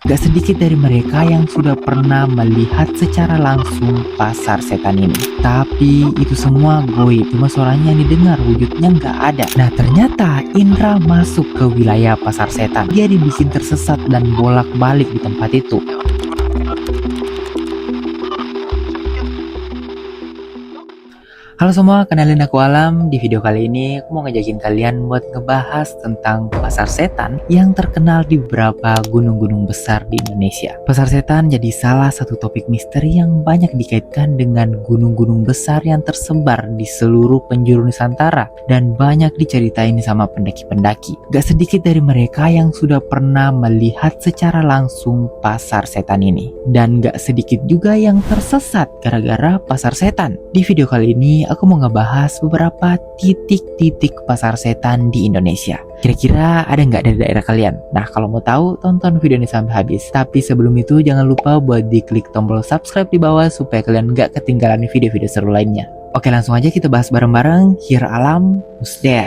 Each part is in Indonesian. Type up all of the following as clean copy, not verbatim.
Gak sedikit dari mereka yang sudah pernah melihat secara langsung pasar setan ini. Tapi itu semua goib, cuma suaranya yang didengar, wujudnya nggak ada. Nah ternyata Indra masuk ke wilayah pasar setan. Dia dibikin tersesat dan bolak-balik di tempat itu. Halo semua, kenalin aku Alam. Di video kali ini aku mau ngajakin kalian buat ngebahas tentang pasar setan yang terkenal di beberapa gunung-gunung besar di Indonesia. Pasar setan jadi salah satu topik misteri yang banyak dikaitkan dengan gunung-gunung besar yang tersebar di seluruh penjuru Nusantara dan banyak diceritain sama pendaki-pendaki. Gak sedikit dari mereka yang sudah pernah melihat secara langsung pasar setan ini. Dan gak sedikit juga yang tersesat gara-gara pasar setan. Di video kali ini aku mau ngebahas beberapa titik-titik pasar setan di Indonesia. Kira-kira ada nggak dari daerah kalian? Nah kalau mau tahu, tonton video ini sampai habis. Tapi sebelum itu jangan lupa buat diklik tombol subscribe di bawah supaya kalian nggak ketinggalan video-video seru lainnya. Oke, langsung aja kita bahas bareng-bareng. Here Alam, who's there?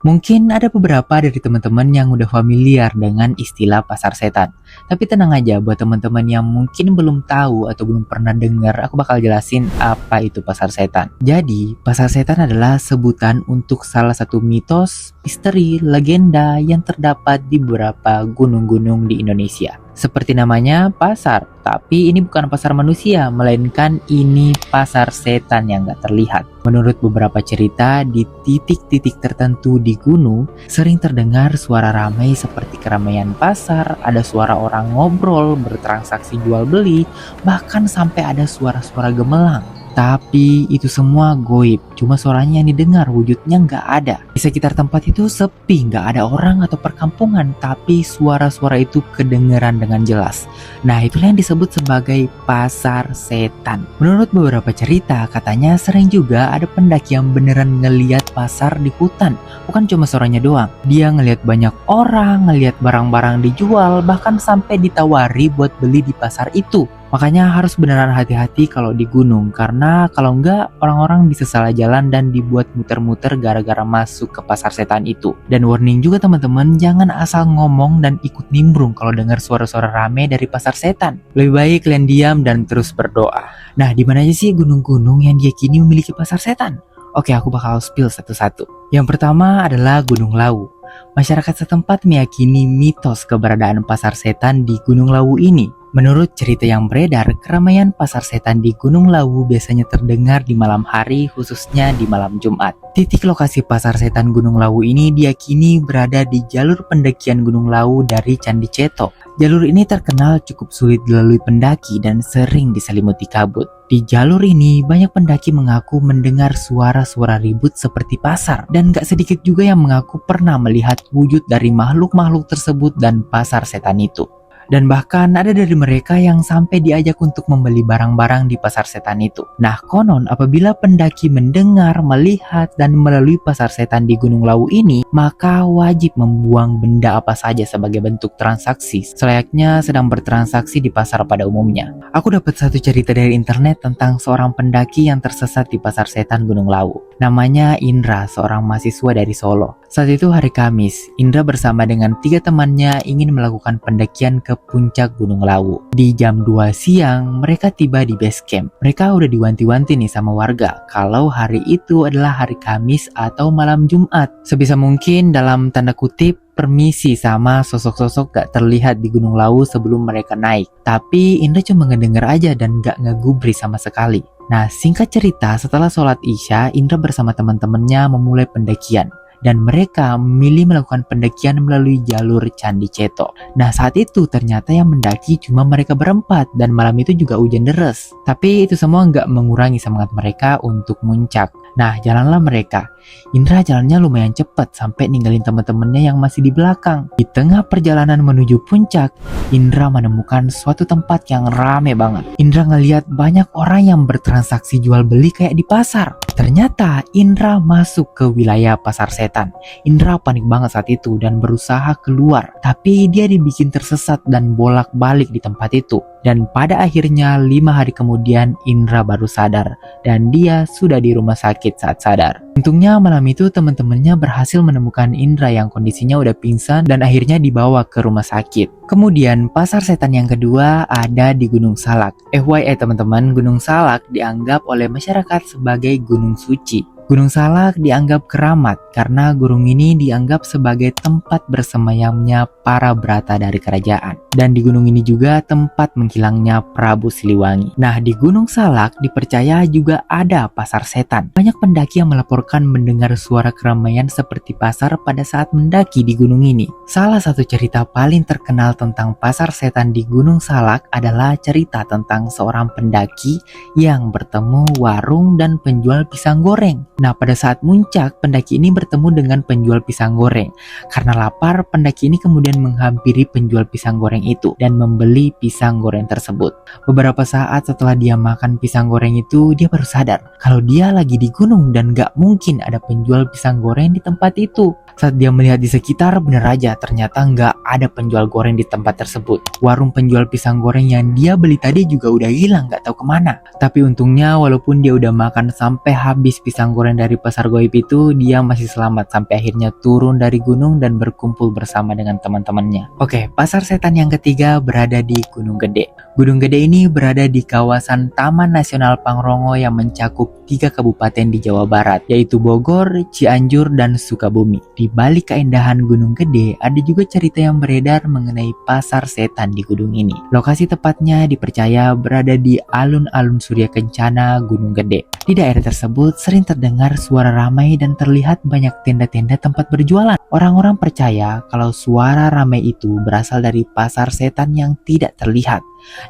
Mungkin ada beberapa dari teman-teman yang udah familiar dengan istilah pasar setan. Tapi tenang aja, buat teman-teman yang mungkin belum tahu atau belum pernah dengar, aku bakal jelasin apa itu pasar setan. Jadi, pasar setan adalah sebutan untuk salah satu mitos, misteri, legenda yang terdapat di beberapa gunung-gunung di Indonesia. Seperti namanya, pasar. Tapi ini bukan pasar manusia, melainkan ini pasar setan yang gak terlihat. Menurut beberapa cerita, di titik-titik tertentu di gunung, sering terdengar suara ramai seperti keramaian pasar, ada suara orang ngobrol, bertransaksi jual beli, bahkan sampai ada suara-suara gemelang. Tapi itu semua goib, cuma suaranya yang didengar, wujudnya nggak ada. Di sekitar tempat itu sepi, nggak ada orang atau perkampungan, tapi suara-suara itu kedengeran dengan jelas. Nah itulah yang disebut sebagai pasar setan. Menurut beberapa cerita, katanya sering juga ada pendaki yang beneran ngeliat pasar di hutan. Bukan cuma suaranya doang, dia ngeliat banyak orang, ngeliat barang-barang dijual, bahkan sampai ditawari buat beli di pasar itu. Makanya harus beneran hati-hati kalau di gunung, karena kalau enggak orang-orang bisa salah jalan dan dibuat muter-muter gara-gara masuk ke pasar setan itu. Dan warning juga teman-teman, jangan asal ngomong dan ikut nimbrung kalau dengar suara-suara rame dari pasar setan. Lebih baik kalian diam dan terus berdoa. Nah, di mana aja sih gunung-gunung yang diyakini memiliki pasar setan? Oke, aku bakal spill satu-satu. Yang pertama adalah Gunung Lawu. Masyarakat setempat meyakini mitos keberadaan pasar setan di Gunung Lawu ini. Menurut cerita yang beredar, keramaian pasar setan di Gunung Lawu biasanya terdengar di malam hari, khususnya di malam Jumat. Titik lokasi pasar setan Gunung Lawu ini diyakini berada di jalur pendakian Gunung Lawu dari Candi Ceto. Jalur ini terkenal cukup sulit dilalui pendaki dan sering diselimuti kabut. Di jalur ini, banyak pendaki mengaku mendengar suara-suara ribut seperti pasar. Dan gak sedikit juga yang mengaku pernah melihat wujud dari makhluk-makhluk tersebut dan pasar setan itu. Dan bahkan ada dari mereka yang sampai diajak untuk membeli barang-barang di pasar setan itu. Nah konon apabila pendaki mendengar, melihat, dan melalui pasar setan di Gunung Lawu ini, maka wajib membuang benda apa saja sebagai bentuk transaksi, selayaknya sedang bertransaksi di pasar pada umumnya. Aku dapat satu cerita dari internet tentang seorang pendaki yang tersesat di pasar setan Gunung Lawu. Namanya Indra, seorang mahasiswa dari Solo. Saat itu hari Kamis, Indra bersama dengan 3 temannya ingin melakukan pendakian ke puncak Gunung Lawu. Di jam 2 siang, mereka tiba di base camp. Mereka udah diwanti-wanti nih sama warga kalau hari itu adalah hari Kamis atau malam Jumat. Sebisa mungkin dalam tanda kutip, permisi sama sosok-sosok gak terlihat di Gunung Lawu sebelum mereka naik. Tapi Indra cuma ngedenger aja dan gak ngegubris sama sekali. Nah singkat cerita, setelah sholat Isya, Indra bersama teman-temannya memulai pendakian. Dan mereka memilih melakukan pendakian melalui jalur Candi Ceto. Nah saat itu ternyata yang mendaki cuma mereka berempat dan malam itu juga hujan deras. Tapi itu semua nggak mengurangi semangat mereka untuk muncak. Nah jalanlah mereka. Indra jalannya lumayan cepat sampai ninggalin teman-temannya yang masih di belakang. Di tengah perjalanan menuju puncak, Indra menemukan suatu tempat yang rame banget. Indra ngeliat banyak orang yang bertransaksi jual beli kayak di pasar. Ternyata Indra masuk ke wilayah pasar setan. Indra panik banget saat itu dan berusaha keluar. Tapi dia dibikin tersesat dan bolak-balik di tempat itu. Dan pada akhirnya 5 hari kemudian Indra baru sadar. Dan dia sudah di rumah sakit saat sadar. Untungnya Untungnya malam itu teman-temannya berhasil menemukan Indra yang kondisinya udah pingsan dan akhirnya dibawa ke rumah sakit. Kemudian pasar setan yang kedua ada di Gunung Salak. FYI teman-teman, Gunung Salak dianggap oleh masyarakat sebagai gunung suci. Gunung Salak dianggap keramat karena gunung ini dianggap sebagai tempat bersemayamnya para brata dari kerajaan. Dan di gunung ini juga tempat menghilangnya Prabu Siliwangi. Nah, di Gunung Salak dipercaya juga ada pasar setan. Banyak pendaki yang melaporkan mendengar suara keramaian seperti pasar pada saat mendaki di gunung ini. Salah satu cerita paling terkenal tentang pasar setan di Gunung Salak adalah cerita tentang seorang pendaki yang bertemu warung dan penjual pisang goreng. Nah, pada saat muncak, pendaki ini bertemu dengan penjual pisang goreng. Karena lapar, pendaki ini kemudian menghampiri penjual pisang goreng itu dan membeli pisang goreng tersebut. Beberapa saat setelah dia makan pisang goreng itu, dia baru sadar kalau dia lagi di gunung dan gak mungkin ada penjual pisang goreng di tempat itu. Saat dia melihat di sekitar, bener aja ternyata nggak ada penjual goreng di tempat tersebut. Warung penjual pisang goreng yang dia beli tadi juga udah hilang, nggak tahu kemana. Tapi untungnya walaupun dia udah makan sampai habis pisang goreng dari pasar goib itu, dia masih selamat sampai akhirnya turun dari gunung dan berkumpul bersama dengan teman-temannya. Oke, pasar setan yang ketiga berada di Gunung Gede. Gunung Gede ini berada di kawasan Taman Nasional Pangrongo yang mencakup 3 kabupaten di Jawa Barat, yaitu Bogor, Cianjur, dan Sukabumi. Di balik keindahan Gunung Gede, ada juga cerita yang beredar mengenai pasar setan di gunung ini. Lokasi tepatnya dipercaya berada di alun-alun Surya Kencana, Gunung Gede. Di daerah tersebut sering terdengar suara ramai dan terlihat banyak tenda-tenda tempat berjualan. Orang-orang percaya kalau suara ramai itu berasal dari pasar setan yang tidak terlihat.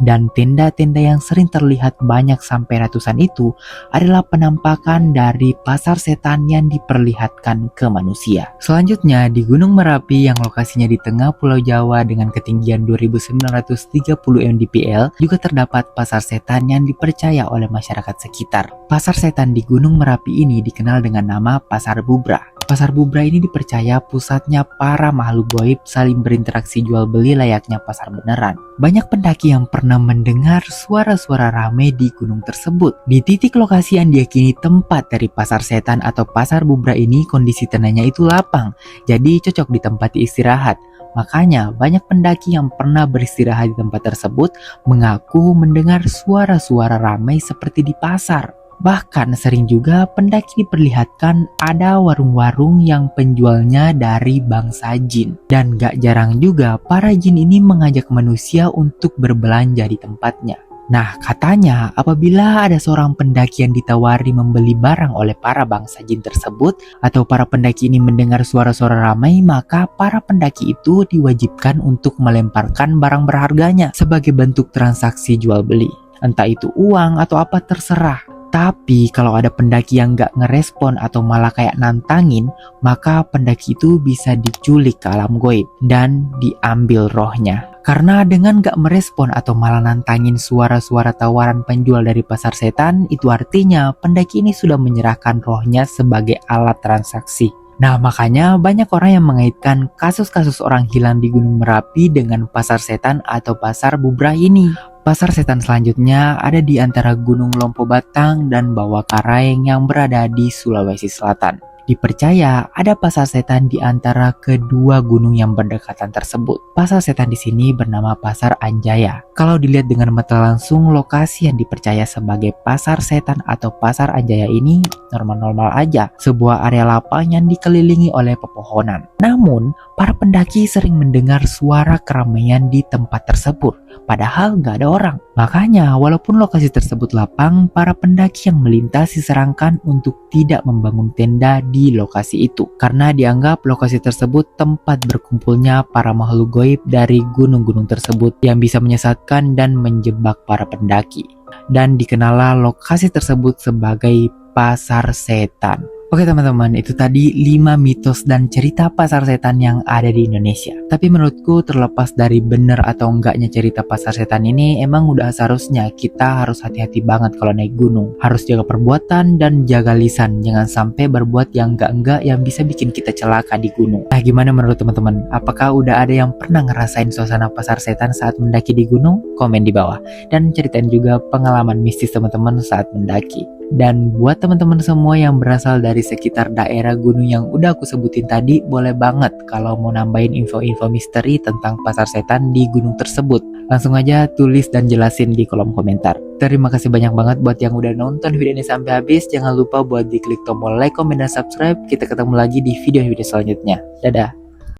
Dan tenda-tenda yang sering terlihat banyak sampai ratusan itu adalah penampakan dari pasar setan yang diperlihatkan ke manusia. Selanjutnya di Gunung Merapi yang lokasinya di tengah Pulau Jawa dengan ketinggian 2930 mdpl juga terdapat pasar setan yang dipercaya oleh masyarakat sekitar. Pasar setan di Gunung Merapi ini dikenal dengan nama Pasar Bubra. Pasar Bubra ini dipercaya pusatnya para makhluk goib saling berinteraksi jual beli layaknya pasar beneran. Banyak pendaki yang pernah mendengar suara-suara ramai di gunung tersebut. Di titik lokasi yang diyakini tempat dari pasar setan atau pasar Bubra ini, kondisi tanahnya itu lapang, jadi cocok ditempati istirahat. Makanya banyak pendaki yang pernah beristirahat di tempat tersebut mengaku mendengar suara-suara ramai seperti di pasar. Bahkan sering juga pendaki diperlihatkan ada warung-warung yang penjualnya dari bangsa jin. Dan gak jarang juga para jin ini mengajak manusia untuk berbelanja di tempatnya. Nah, katanya apabila ada seorang pendaki yang ditawari membeli barang oleh para bangsa jin tersebut, atau para pendaki ini mendengar suara-suara ramai, maka para pendaki itu diwajibkan untuk melemparkan barang berharganya sebagai bentuk transaksi jual beli. Entah itu uang atau apa terserah. Tapi kalau ada pendaki yang gak ngerespon atau malah kayak nantangin, maka pendaki itu bisa diculik ke alam goib dan diambil rohnya. Karena dengan gak merespon atau malah nantangin suara-suara tawaran penjual dari pasar setan, itu artinya pendaki ini sudah menyerahkan rohnya sebagai alat transaksi. Nah, makanya banyak orang yang mengaitkan kasus-kasus orang hilang di Gunung Merapi dengan pasar setan atau pasar Bubra ini. Pasar setan selanjutnya ada di antara Gunung Lompo Batang dan Bawah Karaeng yang berada di Sulawesi Selatan. Dipercaya ada pasar setan di antara kedua gunung yang berdekatan tersebut. Pasar setan di sini bernama Pasar Anjaya. Kalau dilihat dengan mata langsung, lokasi yang dipercaya sebagai pasar setan atau Pasar Anjaya ini normal-normal aja, sebuah area lapang yang dikelilingi oleh pepohonan. Namun, para pendaki sering mendengar suara keramaian di tempat tersebut, padahal gak ada orang. Makanya, walaupun lokasi tersebut lapang, para pendaki yang melintas disarankan untuk tidak membangun tenda di lokasi itu, karena dianggap lokasi tersebut tempat berkumpulnya para makhluk goib dari gunung-gunung tersebut yang bisa menyesatkan dan menjebak para pendaki. Dan dikenallah lokasi tersebut sebagai Pasar Setan. Oke teman-teman, itu tadi 5 mitos dan cerita pasar setan yang ada di Indonesia. Tapi menurutku terlepas dari benar atau enggaknya cerita pasar setan ini, emang udah seharusnya kita harus hati-hati banget kalau naik gunung. Harus jaga perbuatan dan jaga lisan, jangan sampai berbuat yang enggak-enggak yang bisa bikin kita celaka di gunung. Nah, gimana menurut teman-teman? Apakah udah ada yang pernah ngerasain suasana pasar setan saat mendaki di gunung? Komen di bawah. Dan ceritain juga pengalaman mistis teman-teman saat mendaki. Dan buat teman-teman semua yang berasal dari sekitar daerah gunung yang udah aku sebutin tadi, boleh banget kalau mau nambahin info-info misteri tentang pasar setan di gunung tersebut. Langsung aja tulis dan jelasin di kolom komentar. Terima kasih banyak banget buat yang udah nonton video ini sampai habis. Jangan lupa buat diklik tombol like, comment, dan subscribe. Kita ketemu lagi di video-video selanjutnya. Dadah.